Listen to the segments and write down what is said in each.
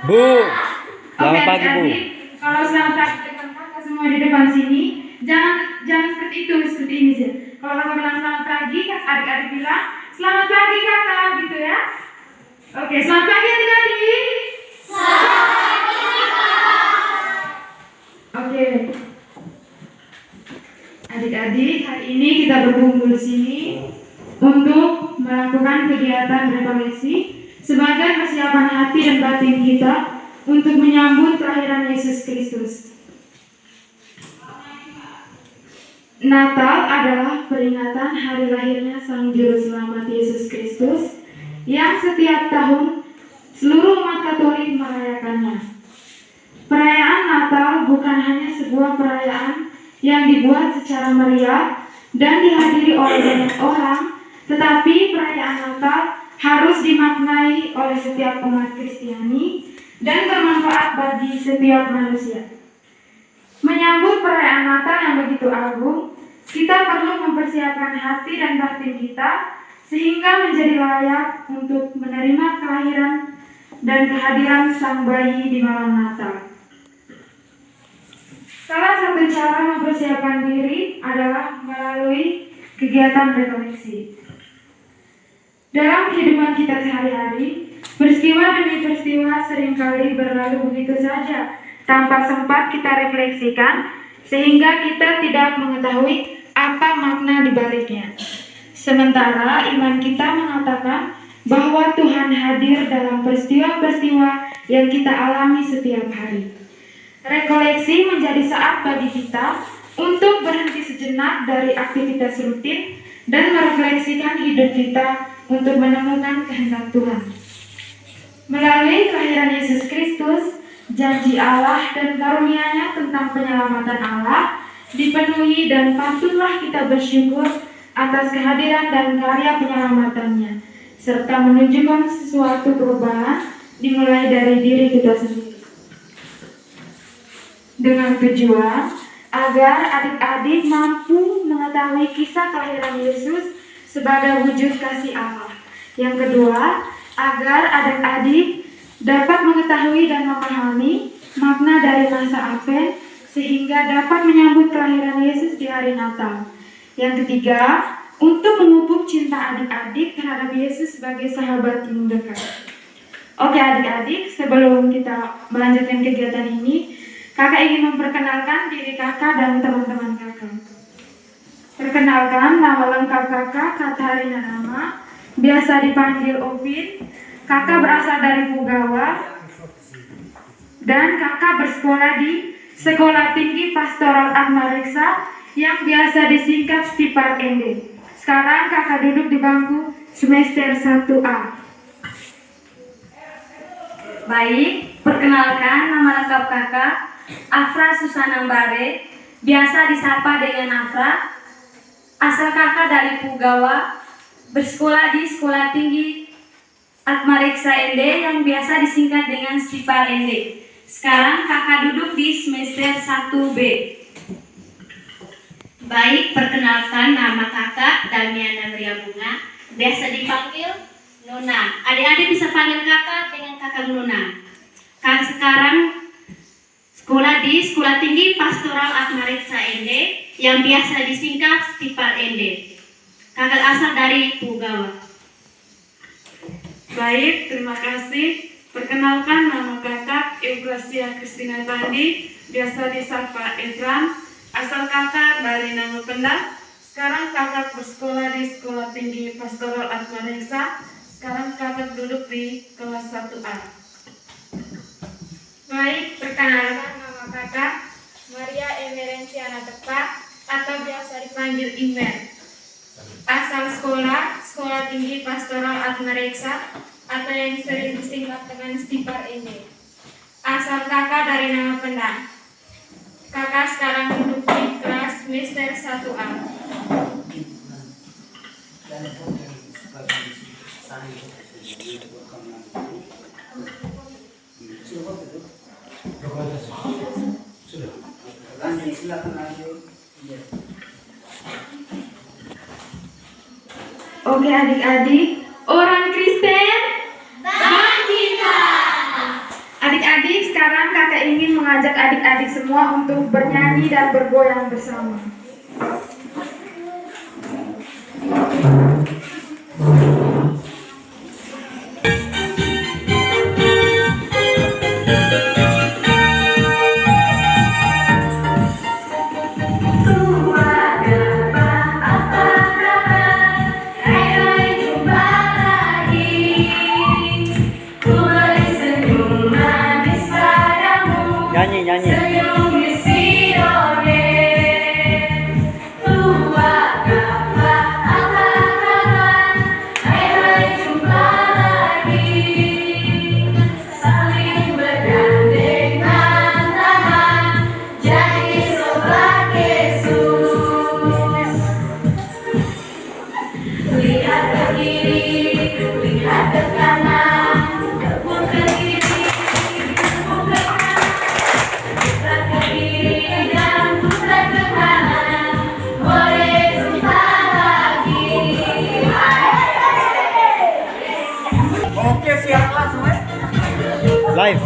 Bu, Oke, selamat pagi Bu. adik-adik, kalau selamat pagi dengan kakak semua di depan sini, jangan seperti itu, seperti ini sih. Kalau kakak bilang selamat pagi, adik-adik bilang selamat pagi kakak, gitu ya. Oke, selamat pagi adik-adik. Oke, adik-adik, hari ini kita berkumpul di sini untuk melakukan kegiatan rekoleksi sebagai persiapan hati dan batin kita untuk menyambut kelahiran Yesus Kristus. Natal adalah peringatan hari lahirnya Sang Juru Selamat Yesus Kristus yang setiap tahun seluruh umat Katolik merayakannya. Perayaan Natal bukan hanya sebuah perayaan yang dibuat secara meriah dan dihadiri oleh banyak orang, tetapi perayaan Natal harus dimaknai oleh setiap umat Kristiani dan bermanfaat bagi setiap manusia. Menyambut perayaan Natal yang begitu agung, kita perlu mempersiapkan hati dan batin kita sehingga menjadi layak untuk menerima kelahiran dan kehadiran Sang Bayi di malam Natal. Salah satu cara mempersiapkan diri adalah melalui kegiatan rekoleksi. Dalam kehidupan kita sehari-hari, peristiwa demi peristiwa seringkali berlalu begitu saja tanpa sempat kita refleksikan, sehingga kita tidak mengetahui apa makna di baliknya. Sementara iman kita mengatakan bahwa Tuhan hadir dalam peristiwa-peristiwa yang kita alami setiap hari. Rekoleksi menjadi saat bagi kita untuk berhenti sejenak dari aktivitas rutin dan merefleksikan hidup kita untuk menemukan kehendak Tuhan. Melalui kelahiran Yesus Kristus, janji Allah dan karunia-Nya tentang penyelamatan Allah dipenuhi dan patutlah kita bersyukur atas kehadiran dan karya penyelamatannya, serta menunjukkan sesuatu perubahan dimulai dari diri kita sendiri. Dengan tujuan agar adik-adik mampu mengetahui kisah kelahiran Yesus sebagai wujud kasih Allah. Yang kedua, agar adik-adik dapat mengetahui dan memahami makna dari masa Advent sehingga dapat menyambut kelahiran Yesus di hari Natal. Yang ketiga, untuk memupuk cinta adik-adik terhadap Yesus sebagai sahabat yang dekat. Oke adik-adik, sebelum kita melanjutkan kegiatan ini, kakak ingin memperkenalkan diri kakak dan teman-teman kakak. Perkenalkan, nama lengkap kakak Katarina Nama, biasa dipanggil Opin. Kakak berasal dari Pugawa dan kakak bersekolah di Sekolah Tinggi Pastoral Atma Reksa yang biasa disingkat Stipar ND. Sekarang kakak duduk di bangku semester 1A. Baik, perkenalkan nama lengkap kakak Afra Susana Mbare, biasa disapa dengan Afra. Asal kakak dari Pugawa, bersekolah di Sekolah Tinggi Atma Reksa ND yang biasa disingkat dengan Stipar ND. Sekarang kakak duduk di semester 1B. Baik, perkenalkan nama kakak Damiana Maria Bunga, biasa dipanggil Nona. Adik-adik bisa panggil kakak dengan kakak Nona. Kakak sekarang sekolah di Sekolah Tinggi Pastoral Atma Reksa ND yang biasa disingkat Stipar ND. Kakak asal dari Pugawa. Baik, terima kasih. Perkenalkan nama kakak Eugracia Kristina Tandi, biasa disapa Evran. Asal kakak dari Nama Pendak. Sekarang kakak bersekolah di Sekolah Tinggi Pastoral Atma Reksa. Sekarang kakak duduk di kelas 1A. Baik, perkenalkan nama kakak Maria Emerenciana Tepa atau biasa dipanggil Imer. Asal Sekolah Tinggi Pastoral Atma Reksa atau yang sering disingkat dengan Stipar ini. Asal kakak dari Nama Pendak. Kakak sekarang duduk di kelas semester 1A. Oke adik-adik, orang Kristen bangkitlah. Adik ingin mengajak adik-adik semua untuk bernyanyi dan bergoyang bersama. Nyanyi. Live.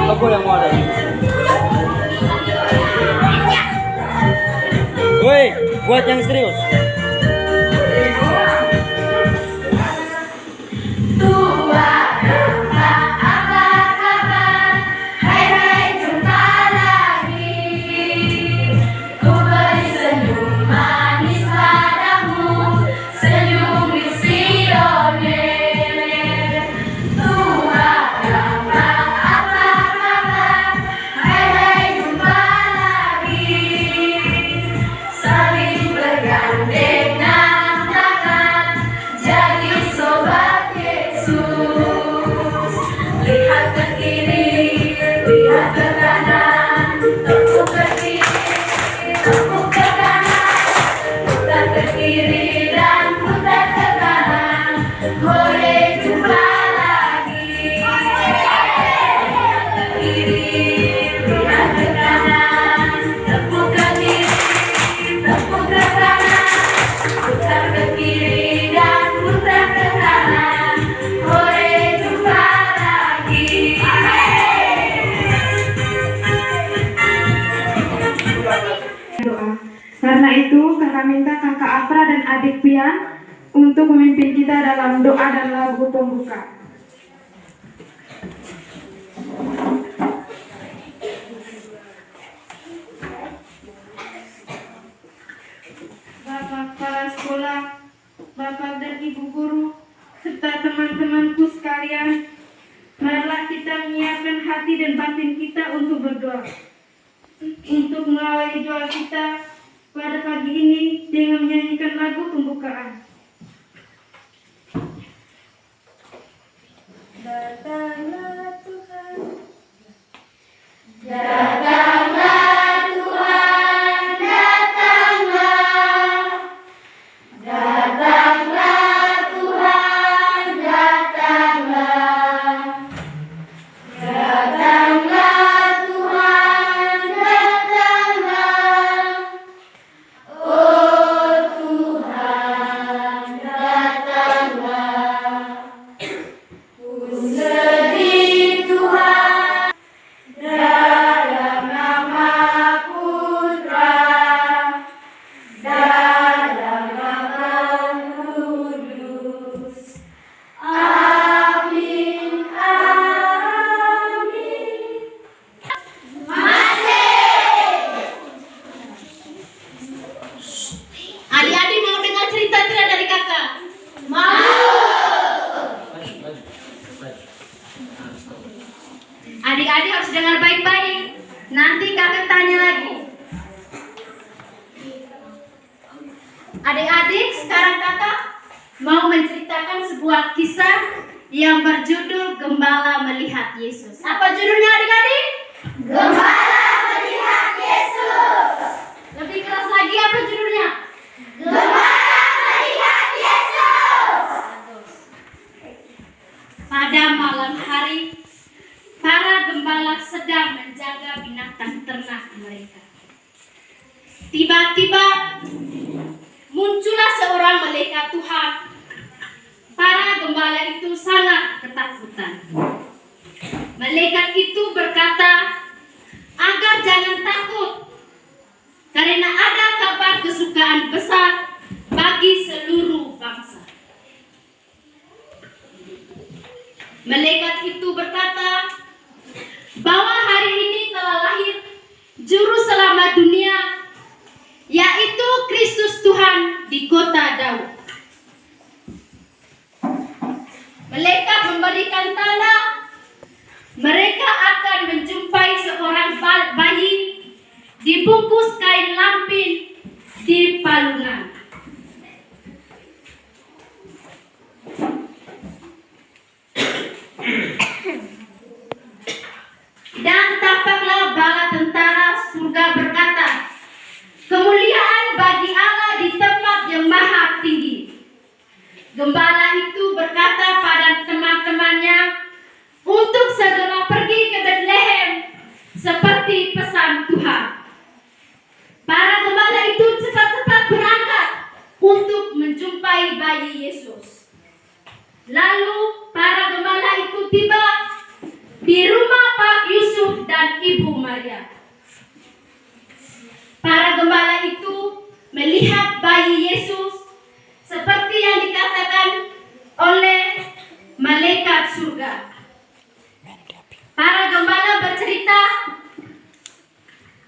Lagu yang mau ada. Woi, buat yang serius. Karena itu, kakak minta kakak Afra dan adik Pian untuk memimpin kita dalam doa dan lagu pembuka. Bapak kepala sekolah, Bapak dan Ibu guru, serta teman-temanku sekalian, marilah kita menyiapkan hati dan batin kita untuk berdoa. Untuk mengawali doa kita pada pagi ini dengan menyanyikan lagu pembukaan. Datanglah Tuhan, datanglah Tuhan, datanglah, datanglah Tuhan, datanglah, datanglah Tuhan, datanglah, oh Tuhan, datanglah. Sedih Tuhan dalam nama Putra, dalam nama Kudus. Amin, amin. Adik-adik mau dengar cerita tidak dari kakak? Mau. Adik-adik harus dengar baik-baik. Nanti kakak tanya lagi. Adik-adik, sekarang kakak mau menceritakan sebuah kisah yang berjudul Gembala Melihat Yesus. Apa judulnya adik-adik? Gembala Melihat Yesus. Lebih keras lagi, apa judulnya? Gembala Melihat Yesus. Pada malam hari, para gembala sedang menjaga binatang ternak mereka. Tiba-tiba muncullah seorang malaikat Tuhan. Para gembala itu sangat ketakutan. Malaikat itu berkata, agar jangan takut, karena ada kabar kesukaan besar bagi seluruh bangsa. Malaikat itu berkata, bahwa hari ini telah lahir Juru Selamat dunia, yaitu Kristus Tuhan di kota Daud. Malaikat memberikan tanda, mereka akan menjumpai seorang bayi dibungkus kain lampin di palungan. Dan tampaklah bala tentara surga berkata, kemuliaan bagi Allah di tempat yang maha tinggi. Gembala itu berkata pada teman-temannya untuk segera pergi ke Bethlehem seperti pesan Tuhan. Para gembala itu cepat-cepat berangkat untuk menjumpai bayi Yesus. Lalu para gembala itu tiba di rumah Pak Yusuf dan Ibu Maria. Para gembala itu melihat bayi Yesus seperti yang dikatakan oleh malaikat surga. Para gembala bercerita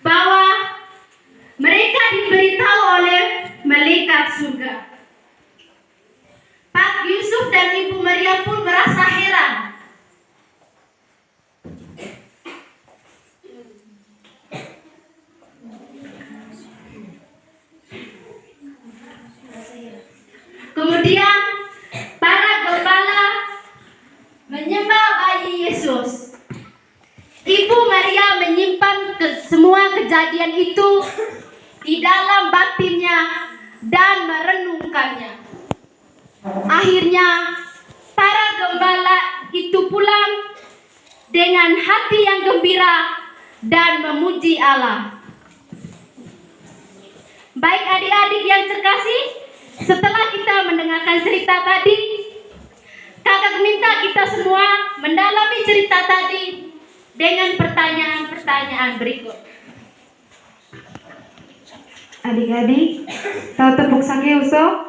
bahwa mereka diberitahu oleh malaikat surga. Pak Yusuf dan Ibu Maria pun merasa heran. Kemudian para gembala menyembah bayi Yesus. Ibu Maria menyimpan semua kejadian itu di dalam batinnya dan merenungkannya. Akhirnya para gembala itu pulang dengan hati yang gembira dan memuji Allah. Baik adik-adik yang terkasih, setelah kita mendengarkan cerita tadi, kakak minta kita semua mendalami cerita tadi dengan pertanyaan-pertanyaan berikut. Adik-adik, tahu tepuk Sakeus? Tahu.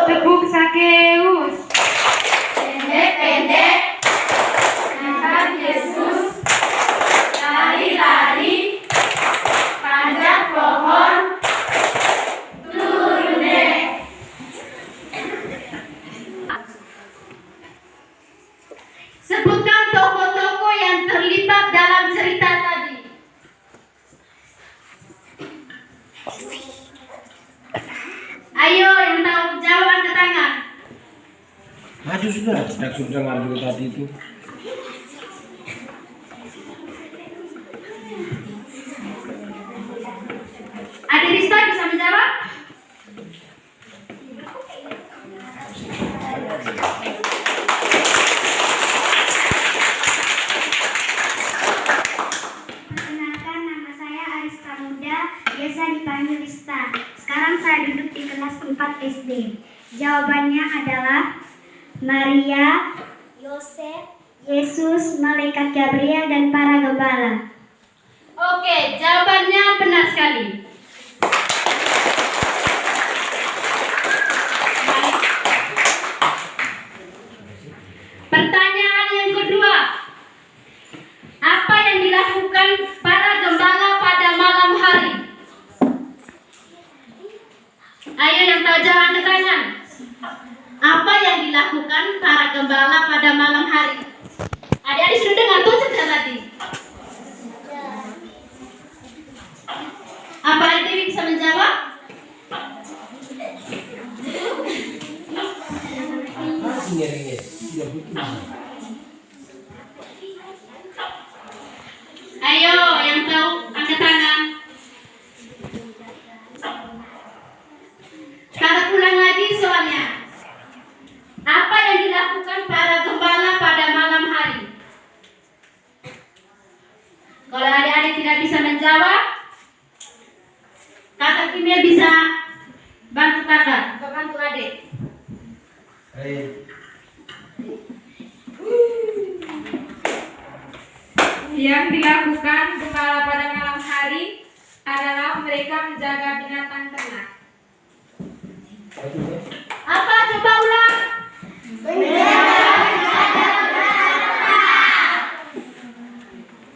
Tepuk Sakeus. Pendek-pendek, angkat Yesus, lari-lari, panjat pohon, turun deh. Sebutkan tokoh-tokoh yang terlibat dalam cerita tadi. Ayo yang tahu jawab angkat tangan. Maju sudah dengar dulu tadi itu. Adik Rista bisa menjawab? Perkenalkan, nama saya Ariska Muda, biasa dipanggil Rista. Sekarang saya duduk di kelas 4 SD. Jawabannya adalah Maria, Yosef, Yesus, malaikat Gabriel, dan para gembala. Oke, jawabannya benar sekali. Pertanyaan yang kedua. Apa yang dilakukan para gembala pada malam hari? Ayo yang tahu jawab angkat tangan. Apa yang dilakukan para gembala pada malam hari? Adik-adik sudah dengar tuh cerita tadi? Apa adik bisa menjawab? Ayo yang tahu angkat tangan. Kakak ulang lagi soalnya. Apa yang dilakukan para gembala pada malam hari? Kalau adik-adik tidak bisa menjawab, bisa bantu kakak, bantu adik? Yang dilakukan gembala pada malam hari adalah mereka menjaga binatang ternak. Apa? Coba ulang.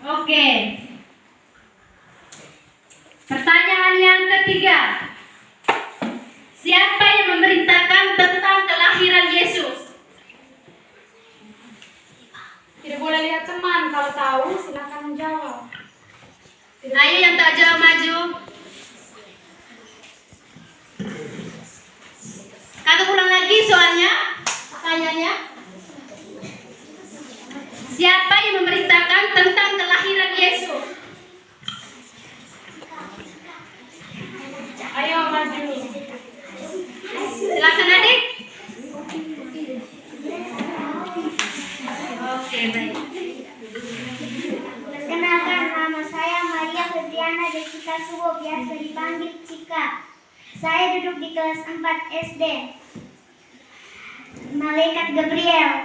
Oke. Pertanyaan yang ketiga. Siapa yang memerintahkan tentang kelahiran Yesus? Tidak boleh lihat teman, kalau tahu silakan menjawab. Ayo yang tak jawab maju. Kakak ulang lagi soalnya. Pertanyaannya. Siapa yang memerintahkan tentang kelahiran Yesus? Ayo maju. Silakan adik. Oke, baik. Perkenalkan, nama saya Maria Febriana Jessica Suwo, biasa dipanggil Cika. Saya duduk di kelas 4 SD. Malaikat Gabriel